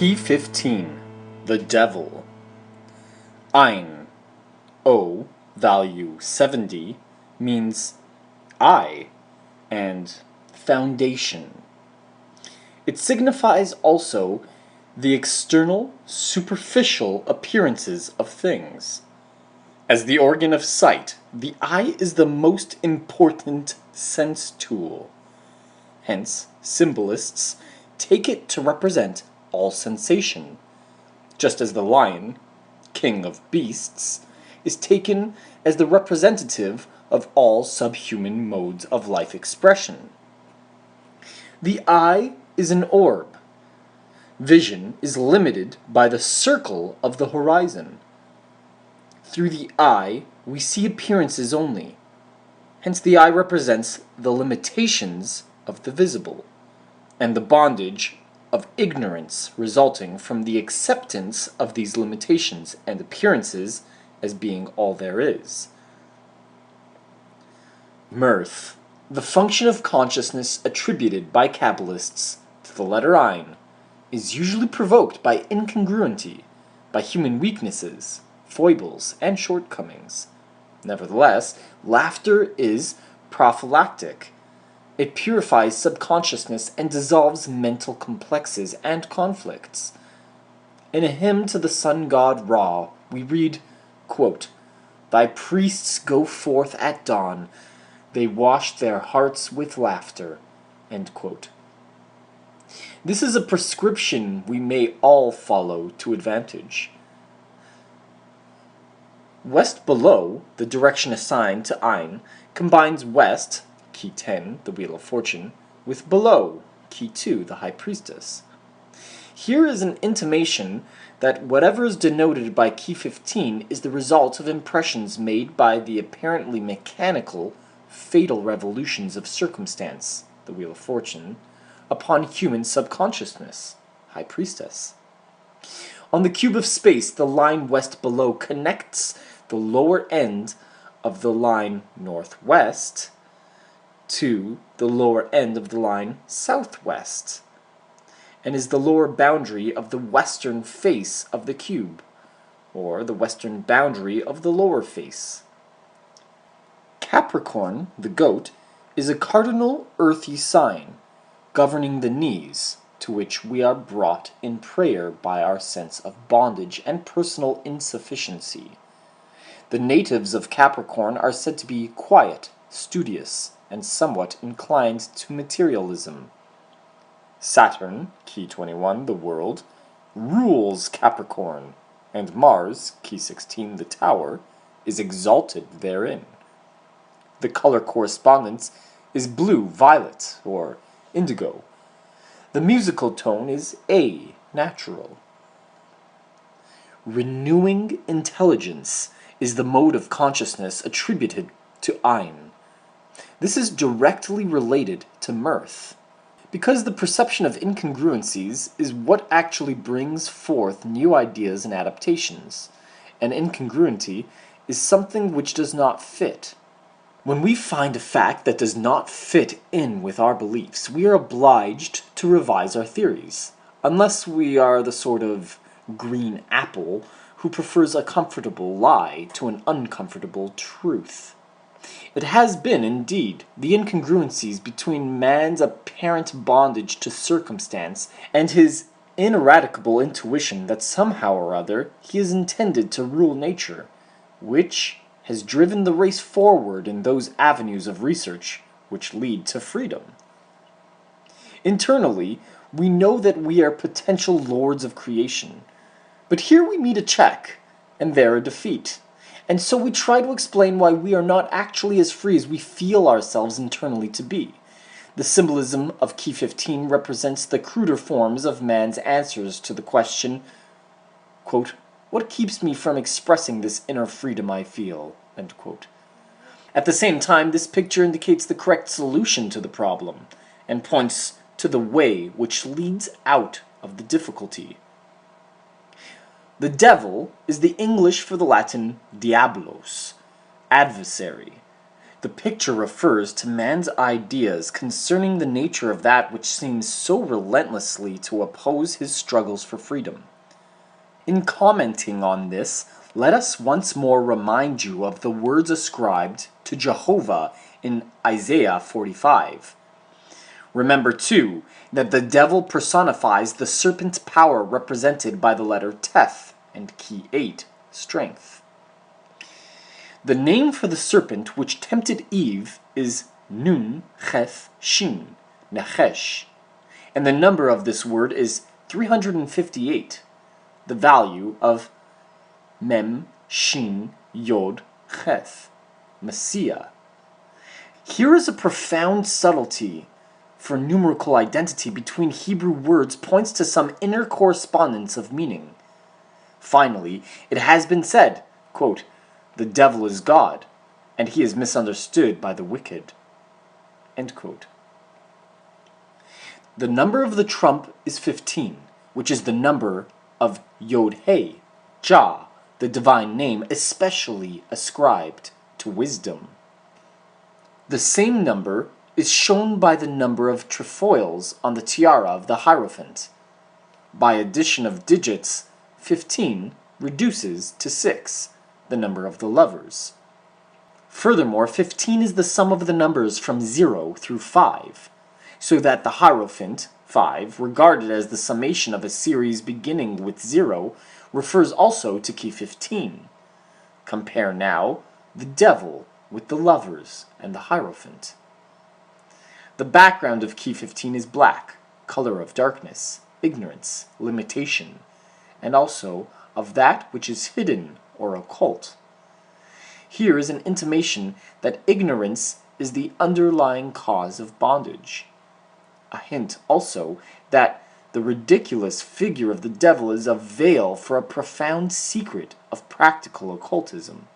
Key 15. The Devil. Ein, O, value 70, means I, and foundation. It signifies also the external, superficial appearances of things. As the organ of sight, the eye is the most important sense tool. Hence, symbolists take it to represent all sensation, just as the lion, king of beasts, is taken as the representative of all subhuman modes of life expression. The eye is an orb. Vision is limited by the circle of the horizon. Through the eye, we see appearances only. Hence the eye represents the limitations of the visible, and the bondage of ignorance resulting from the acceptance of these limitations and appearances as being all there is. Mirth, the function of consciousness attributed by Kabbalists to the letter Ein, is usually provoked by incongruity, by human weaknesses, foibles, and shortcomings. Nevertheless, laughter is prophylactic. It purifies subconsciousness and dissolves mental complexes and conflicts. In a hymn to the sun god Ra, we read, quote, "Thy priests go forth at dawn, they wash their hearts with laughter." End quote. This is a prescription we may all follow to advantage. West below, the direction assigned to Ein, combines west, key 10, the Wheel of Fortune, with below, key 2, the High Priestess. Here is an intimation that whatever is denoted by key 15 is the result of impressions made by the apparently mechanical, fatal revolutions of circumstance, the Wheel of Fortune, upon human subconsciousness, High Priestess. On the cube of space, the line west below connects the lower end of the line northwest to the lower end of the line southwest, and is the lower boundary of the western face of the cube, or the western boundary of the lower face. Capricorn, the goat, is a cardinal earthy sign, governing the knees, to which we are brought in prayer by our sense of bondage and personal insufficiency. The natives of Capricorn are said to be quiet, studious, and somewhat inclined to materialism. Saturn, key 21, the world, rules Capricorn, and Mars, key 16, the tower, is exalted therein. The color correspondence is blue, violet, or indigo. The musical tone is A, natural. Renewing intelligence is the mode of consciousness attributed to Ein. This is directly related to mirth, because the perception of incongruencies is what actually brings forth new ideas and adaptations, and incongruity is something which does not fit. When we find a fact that does not fit in with our beliefs, we are obliged to revise our theories, unless we are the sort of green apple who prefers a comfortable lie to an uncomfortable truth. It has been, indeed, the incongruencies between man's apparent bondage to circumstance and his ineradicable intuition that somehow or other he is intended to rule nature, which has driven the race forward in those avenues of research which lead to freedom. Internally, we know that we are potential lords of creation, but here we meet a check, and there a defeat. And so we try to explain why we are not actually as free as we feel ourselves internally to be. The symbolism of key 15 represents the cruder forms of man's answers to the question, quote, "What keeps me from expressing this inner freedom I feel?" End quote. At the same time, this picture indicates the correct solution to the problem, and points to the way which leads out of the difficulty. The devil is the English for the Latin diabolos, adversary. The picture refers to man's ideas concerning the nature of that which seems so relentlessly to oppose his struggles for freedom. In commenting on this, let us once more remind you of the words ascribed to Jehovah in Isaiah 45. Remember, too, that the devil personifies the serpent's power represented by the letter Teth and key 8, strength. The name for the serpent which tempted Eve is Nun Cheth Shin, Nechesh, and the number of this word is 358, the value of Mem Shin Yod Cheth, Messiah. Here is a profound subtlety for numerical identity between Hebrew words points to some inner correspondence of meaning. Finally, it has been said, quote, "The devil is God, and he is misunderstood by the wicked." End quote. The number of the trump is 15, which is the number of Yod-He, Jah, the divine name especially ascribed to wisdom. The same number is shown by the number of trefoils on the tiara of the Hierophant. By addition of digits, 15 reduces to 6, the number of the lovers. Furthermore, 15 is the sum of the numbers from 0 through 5, so that the Hierophant, 5, regarded as the summation of a series beginning with 0, refers also to key 15. Compare now the devil with the lovers and the Hierophant. The background of key 15 is black, color of darkness, ignorance, limitation, and also of that which is hidden or occult. Here is an intimation that ignorance is the underlying cause of bondage. A hint also that the ridiculous figure of the devil is a veil for a profound secret of practical occultism.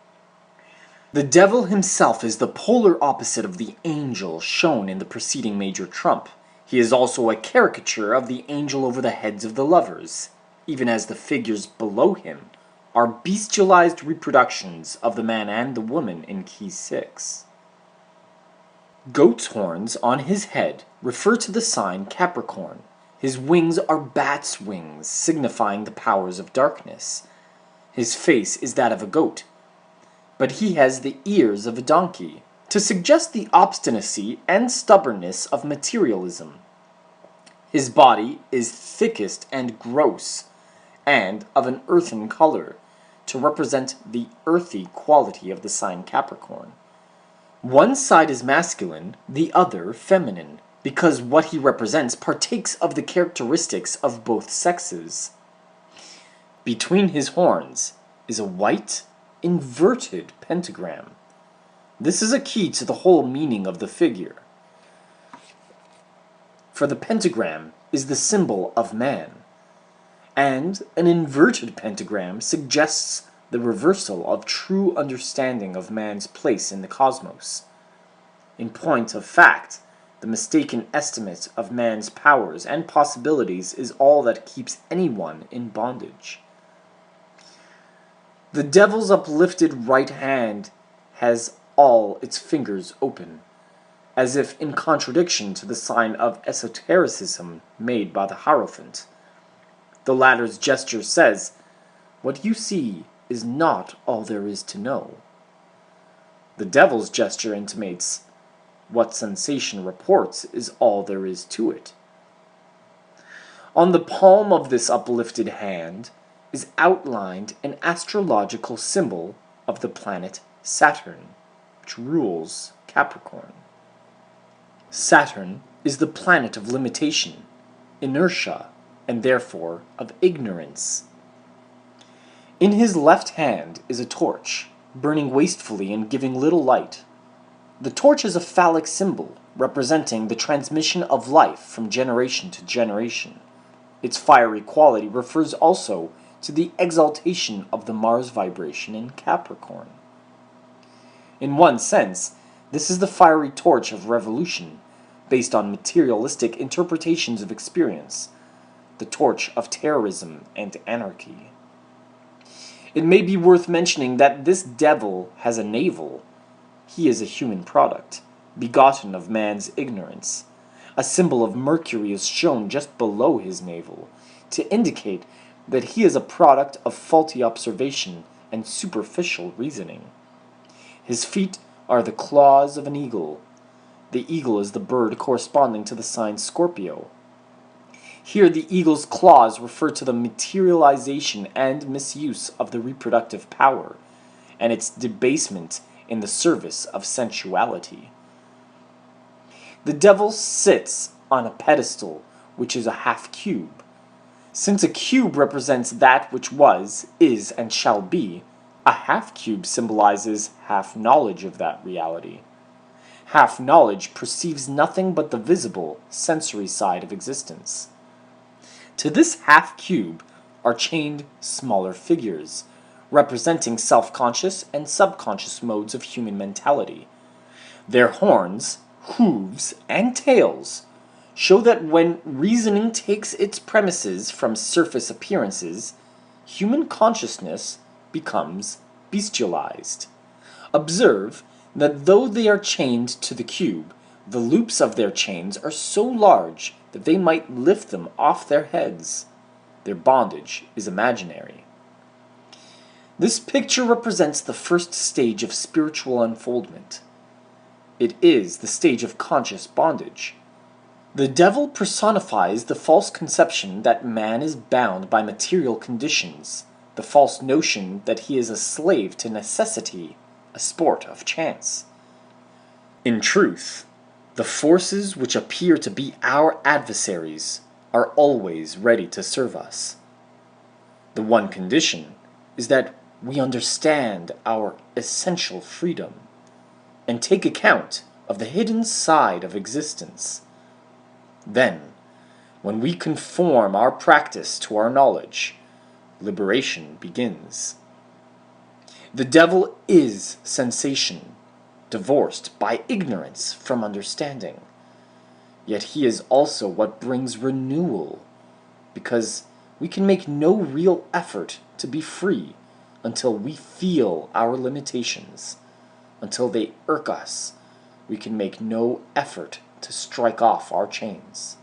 The devil himself is the polar opposite of the angel shown in the preceding major trump. He is also a caricature of the angel over the heads of the lovers, even as the figures below him are bestialized reproductions of the man and the woman in key 6. Goat's horns on his head refer to the sign Capricorn. His wings are bat's wings, signifying the powers of darkness. His face is that of a goat, but he has the ears of a donkey, to suggest the obstinacy and stubbornness of materialism. His body is thickest and gross, and of an earthen color, to represent the earthy quality of the sign Capricorn. One side is masculine, the other feminine, because what he represents partakes of the characteristics of both sexes. Between his horns is a white, inverted pentagram. This is a key to the whole meaning of the figure. For the pentagram is the symbol of man, and an inverted pentagram suggests the reversal of true understanding of man's place in the cosmos. In point of fact, the mistaken estimate of man's powers and possibilities is all that keeps anyone in bondage. The devil's uplifted right hand has all its fingers open, as if in contradiction to the sign of esotericism made by the Hierophant. The latter's gesture says, "What you see is not all there is to know." The devil's gesture intimates, "What sensation reports is all there is to it." On the palm of this uplifted hand is outlined an astrological symbol of the planet Saturn, which rules Capricorn. Saturn is the planet of limitation, inertia, and therefore of ignorance. In his left hand is a torch, burning wastefully and giving little light. The torch is a phallic symbol, representing the transmission of life from generation to generation. Its fiery quality refers also to the exaltation of the Mars vibration in Capricorn. In one sense, this is the fiery torch of revolution, based on materialistic interpretations of experience, the torch of terrorism and anarchy. It may be worth mentioning that this devil has a navel, he is a human product, begotten of man's ignorance. A symbol of Mercury is shown just below his navel, to indicate that he is a product of faulty observation and superficial reasoning. His feet are the claws of an eagle. The eagle is the bird corresponding to the sign Scorpio. Here the eagle's claws refer to the materialization and misuse of the reproductive power, and its debasement in the service of sensuality. The devil sits on a pedestal which is a half cube. Since a cube represents that which was, is, and shall be, a half cube symbolizes half knowledge of that reality. Half knowledge perceives nothing but the visible, sensory side of existence. To this half cube are chained smaller figures, representing self-conscious and subconscious modes of human mentality. Their horns, hooves, and tails show that when reasoning takes its premises from surface appearances, human consciousness becomes bestialized. Observe that though they are chained to the cube, the loops of their chains are so large that they might lift them off their heads. Their bondage is imaginary. This picture represents the first stage of spiritual unfoldment. It is the stage of conscious bondage. The devil personifies the false conception that man is bound by material conditions, the false notion that he is a slave to necessity, a sport of chance. In truth, the forces which appear to be our adversaries are always ready to serve us. The one condition is that we understand our essential freedom and take account of the hidden side of existence. Then, when we conform our practice to our knowledge, liberation begins. The devil is sensation, divorced by ignorance from understanding. Yet he is also what brings renewal, because we can make no real effort to be free until we feel our limitations. Until they irk us, we can make no effort to strike off our chains.